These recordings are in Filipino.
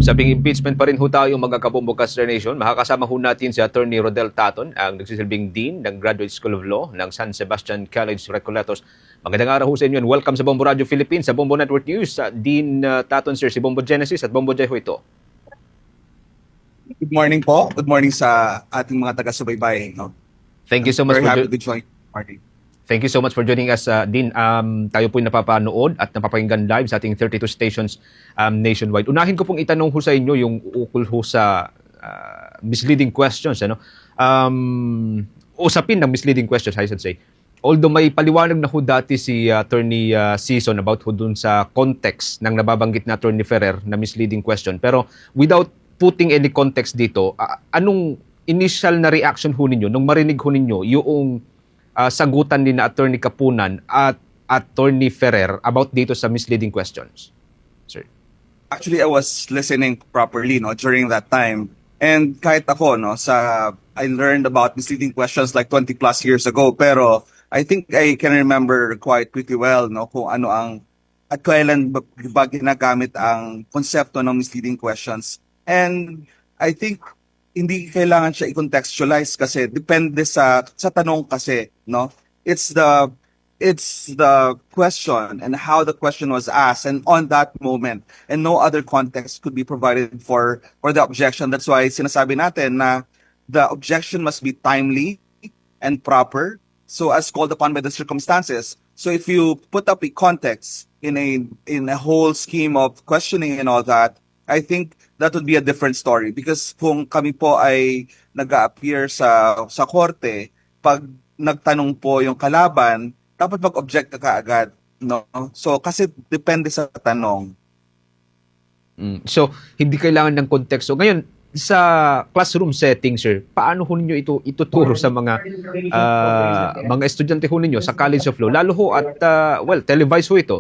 Usaping impeachment pa rin ho tayo mga kabombo Star Nation. Makakasama ho natin si Attorney Rodel Taton, ang nagsisilbing Dean ng Graduate School of Law ng San Sebastian College, Recoletos. Magandang araw ho sa inyo and welcome sa Bombo Radio Philippines, sa Bombo Network News. Dean Taton, sir, si Bombo Genesis at Bombo Jai ho ito. Good morning po. Good morning sa ating mga taga-subaybay. No? Thank you so much Very for happy to join the party. Thank you so much for joining us, Dean. Tayo po napapanood at napapakinggan live sa ating 32 stations nationwide. Unahin ko pong itanong ho sa inyo yung ukol ho sa misleading questions. Ano? Usapin ng misleading questions, I should say. Although may paliwanag na ho dati si Attorney Season about ho dun sa context ng nababanggit na Attorney Ferrer na misleading question. Pero without putting any context dito, anong initial na reaction ho ninyo nung marinig ho ninyo yung sagutan ni na Attorney Kapunan at Attorney Ferrer about dito sa misleading questions? Sir. Actually, I was listening properly during that time. And kahit ako, I learned about misleading questions like 20 plus years ago. Pero I think I can remember quite pretty well kung ano ang at kailan ba ginagamit ang konsepto ng misleading questions. And I think hindi kailangan siya i-contextualize kasi depende sa tanong kasi, no? It's the question and how the question was asked and on that moment, and no other context could be provided for the objection. That's why sinasabi natin na the objection must be timely and proper, so as called upon by the circumstances. So if you put up a context in a whole scheme of questioning and all that, I think that would be a different story, because kung kami po ay nag-appear sa korte, pag nagtanong po yung kalaban, dapat mag-object ka kaagad, no? So kasi depende sa tanong. So hindi kailangan ng konteksto. Ngayon, sa classroom setting, sir, paano ho ninyo ito ituturo sa mga estudyante ho ninyo sa College of Law? Lalo ho at televised ho ito.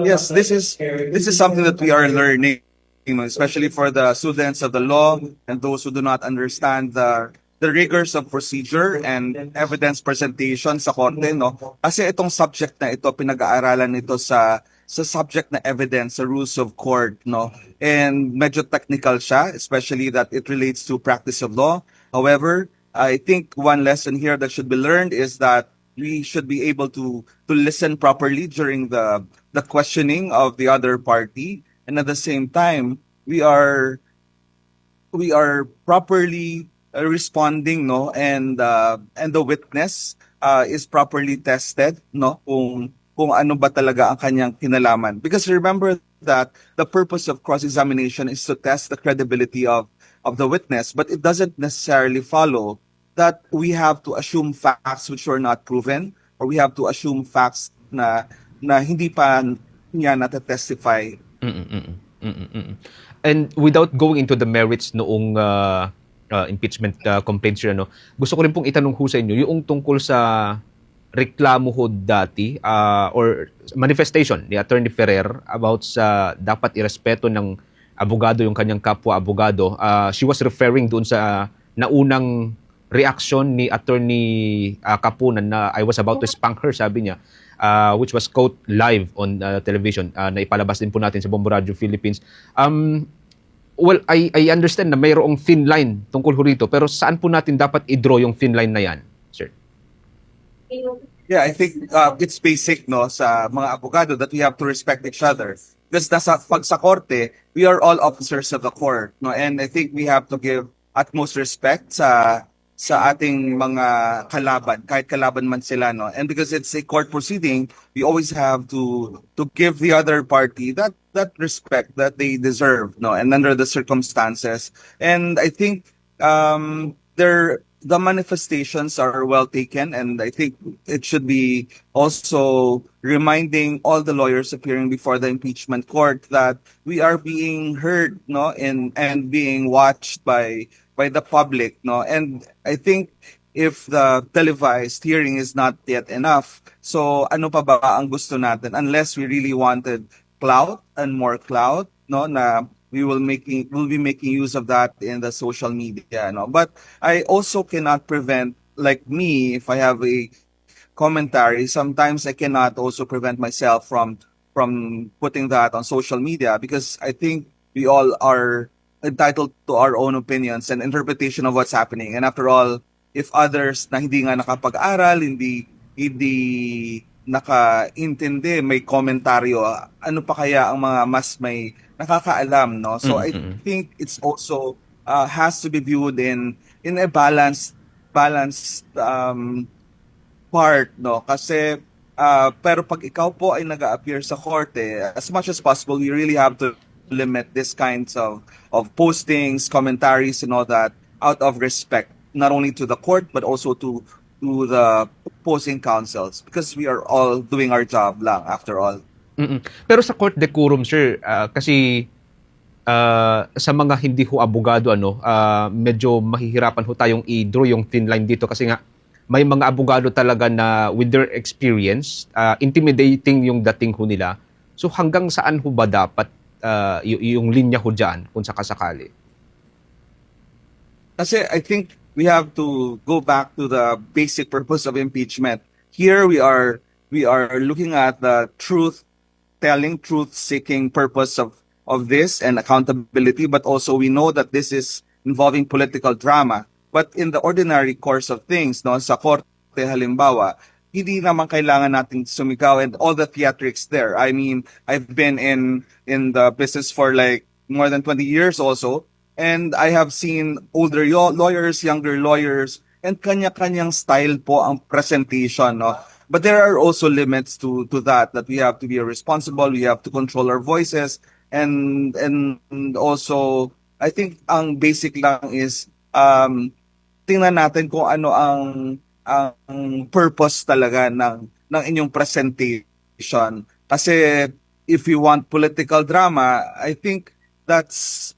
Yes, this is something that we are learning, especially for the students of the law and those who do not understand the rigors of procedure and evidence presentation sa korte, no? Kasi itong subject na ito, pinag-aaralan nito sa subject na evidence, sa rules of court, no? And medyo technical siya, especially that it relates to practice of law. However, I think one lesson here that should be learned is that we should be able to listen properly during the questioning of the other party, and at the same time we are properly responding, no, and the witness is properly tested, no, kung ano ba talaga ang kanyang kinalaman, because remember that the purpose of cross-examination is to test the credibility of the witness, but it doesn't necessarily follow that we have to assume facts which were not proven, or we have to assume facts na hindi pa niya natetestify. And without going into the merits noong impeachment complaints, gusto ko rin pong itanong ho sa inyo yung tungkol sa reklamo ho dati or manifestation ni Attorney Ferrer about sa dapat irespeto ng abogado yung kanyang kapwa-abogado. She was referring doon sa naunang reaction ni Attorney Kapunan na I was about to spank her, sabi niya, which was quote live on television, na ipalabas din po natin sa Bombo Radio Philippines. Well, I understand na mayroong thin line tungkol ho rito, pero saan po natin dapat i-draw yung thin line na yan, sir? Yeah, I think it's basic, no, sa mga abogado that we have to respect each other. Because pag sa korte, we are all officers of the court, no, and I think we have to give utmost respect sa ating mga kalaban, kahit kalaban man sila, no? And because it's a court proceeding, we always have to give the other party that respect that they deserve, no? And under the circumstances. And I think the manifestations are well taken, and I think it should be also reminding all the lawyers appearing before the impeachment court that we are being heard, no, and being watched by the public, no. And I think if the televised hearing is not yet enough, so ano pa ba ang gusto natin, unless we really wanted clout and more clout, no, na we'll be making use of that in the social media, no. But I also cannot prevent, like me, if I have a commentary, sometimes I cannot also prevent myself from from putting that on social media, because I think we all are entitled to our own opinions and interpretation of what's happening. And after all, if others na hindi nga nakapag-aral, hindi nakaintindi, may komentaryo, ano pa kaya ang mga mas may nakakaalam, no? So I think it's also has to be viewed in a balanced part, no? Kasi pero pag ikaw po ay nag-appear sa korte, as much as possible, we really have to limit this kinds of postings, commentaries, and all that out of respect, not only to the court but also to the opposing counsels, because we are all doing our job lang after all. Pero sa court decorum, sir, kasi sa mga hindi ho abogado, medyo mahihirapan ho tayong i-draw yung thin line dito kasi nga may mga abogado talaga na with their experience, intimidating yung dating ho nila. So hanggang saan ho ba dapat yung linya ho dyan kung sakasakali? Kasi I think we have to go back to the basic purpose of impeachment. Here we are looking at the truth-telling, truth-seeking purpose of this and accountability, but also we know that this is involving political drama. But in the ordinary course of things, no, sa korte halimbawa, hindi naman kailangan nating sumigaw and all the theatrics there. I mean, I've been in the business for like more than 20 years also, and I have seen older lawyers, younger lawyers, and kanya-kanyang style po ang presentation, no? But there are also limits to that we have to be responsible, we have to control our voices, and also I think ang basic lang is tingnan natin kung ano ang purpose talaga ng inyong presentation. Kasi if you want political drama, I think that's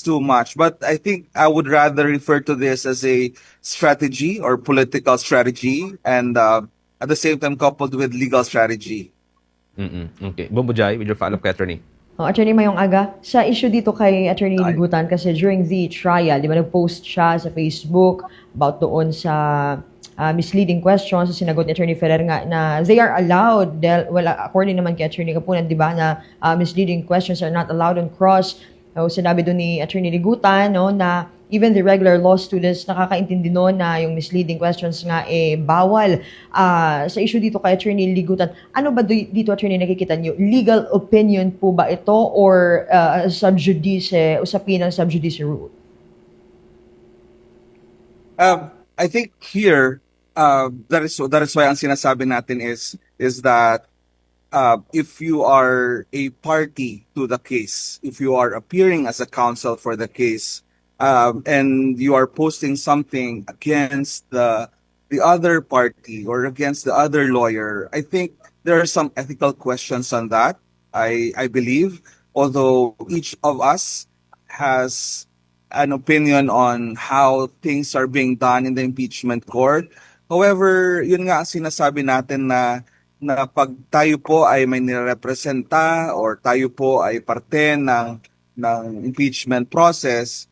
too much. But I think I would rather refer to this as a strategy or political strategy, and at the same time coupled with legal strategy. Okay. Bumujay, with your follow-up kay attorney. Attorney Mayong Aga, sa issue dito kay Attorney Ligutan, kasi during the trial, di ba nag-post siya sa Facebook about doon sa misleading questions, sa sinagot ni Attorney Ferrer nga na they are allowed, according naman kay Attorney Kapunan, di ba, na misleading questions are not allowed on cross. So, sinabi doon ni Attorney Ligutan, no, na even the regular law students nakakaintindi noon na yung misleading questions nga bawal. Sa issue dito kay Attorney Ligutan, ano ba dito, Attorney, nakikita niyo? Legal opinion po ba ito or sub judice, usapin ng sub judice rule? I think here that is why ang sinasabi natin is that if you are a party to the case, if you are appearing as a counsel for the case, and you are posting something against the other party or against the other lawyer, I think there are some ethical questions on that. I believe, although each of us has an opinion on how things are being done in the impeachment court. However, yun nga ang sinasabi natin na pag tayo po ay may nirepresenta or tayo po ay parte ng impeachment process,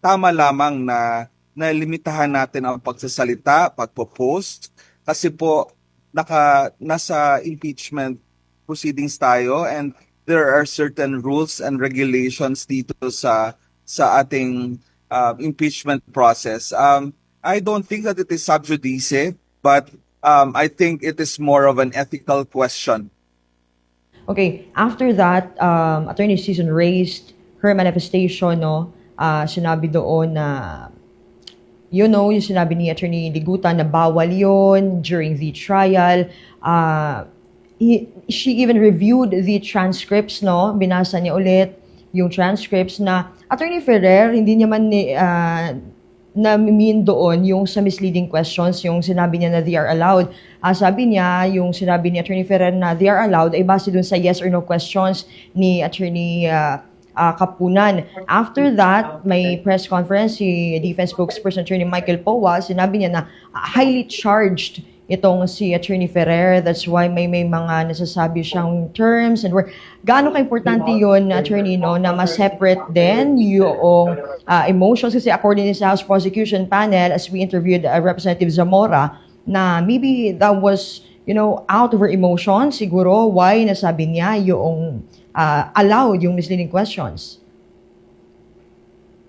tama lamang na limitahan natin ang pagsasalita, pagpo-post, kasi po nasa impeachment proceedings tayo, and there are certain rules and regulations dito sa ating impeachment process. I don't think that it is sub judice, but I think it is more of an ethical question. Okay, after that, Attorney Susan raised her manifestation, no? Sinabi doon na, yung sinabi ni Attorney Ligutan na bawal yun during the trial. She even reviewed the transcripts, no? Binasa niya ulit yung transcripts na Attorney Ferrer, hindi niya man na-mean doon yung sa misleading questions, yung sinabi niya na they are allowed. Sabi niya, yung sinabi ni Attorney Ferrer na they are allowed ay base doon sa yes or no questions ni Attorney Kapunan. After that, may press conference si Defense Spokesperson Attorney Michael Powa, sinabi niya na highly charged itong si Attorney Ferrer. That's why may mga nasasabi siyang terms and word. Gaano ka-importante yun, Attorney, no, na ma-separate din yung emotions? Kasi according to sa House Prosecution Panel, as we interviewed Representative Zamora, na maybe that was out of her emotion, siguro, why nasabi niya yung allowed yung misleading questions.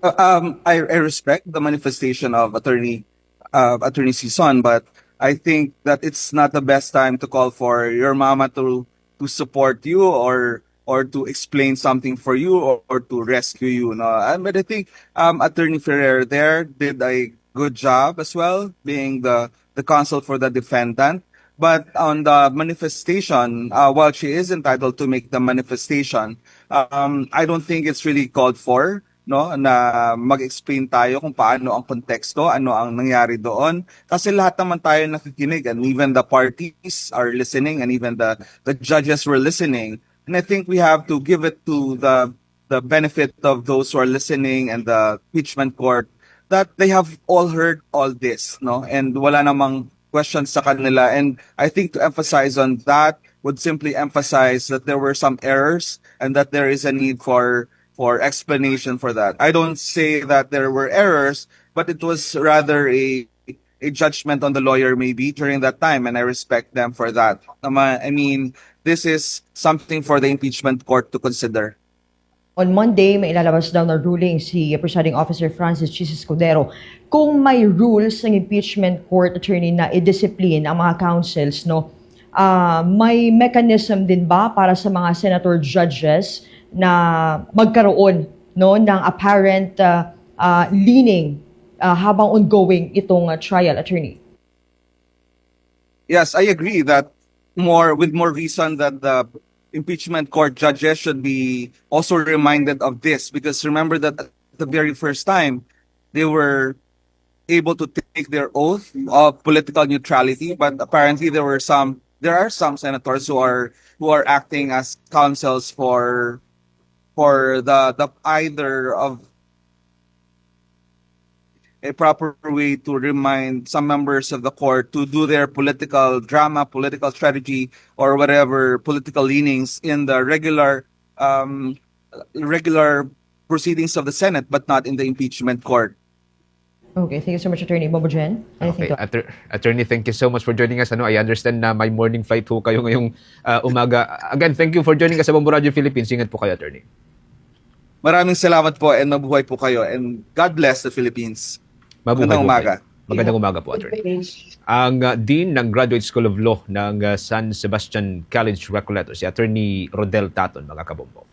I respect the manifestation of Attorney Sison, but I think that it's not the best time to call for your mama to support you or to explain something for you or to rescue you. No, but I think Attorney Ferrer there did a good job as well, being the counsel for the defendant. But on the manifestation, while she is entitled to make the manifestation, I don't think it's really called for, no, na mag-explain tayo kung paano ang konteksto, ano ang nangyari doon. Kasi lahat naman tayo nakikinig, and even the parties are listening, and even the judges were listening. And I think we have to give it to the benefit of those who are listening and the impeachment court that they have all heard all this, no? And wala namang questions sa kanila. And I think to emphasize on that would simply emphasize that there were some errors and that there is a need for explanation for that. I don't say that there were errors, but it was rather a judgment on the lawyer maybe during that time, and I respect them for that. I mean, this is something for the impeachment court to consider. On Monday, may ilalabas daw na ruling si Presiding Officer Francis Chis Escudero kung may rules ng impeachment court attorney na i-discipline ang mga counsels, no? May mechanism din ba para sa mga senator judges na magkaroon, no, ng apparent leaning habang ongoing itong trial, attorney? Yes, I agree that with more reason that the impeachment court judges should be also reminded of this, because remember that at the very first time they were able to take their oath of political neutrality, but apparently there are some senators who are acting as counsels for the either of a proper way to remind some members of the court to do their political drama, political strategy, or whatever political leanings in the regular proceedings of the Senate, but not in the impeachment court. Okay, thank you so much, Attorney Bobo Jen. Anything Okay. Attorney, thank you so much for joining us. I understand na may morning flight ho kayo ngayong umaga. Again, thank you for joining us sa Bombo Radio Philippines. Ingat po kayo, Attorney. Maraming salamat po and mabuhay po kayo, and God bless the Philippines. Magandang umaga. Magandang umaga po, Attorney. Ang Dean ng Graduate School of Law ng San Sebastian College, Recoleta, si Attorney Rodel Taton, mga kabombo.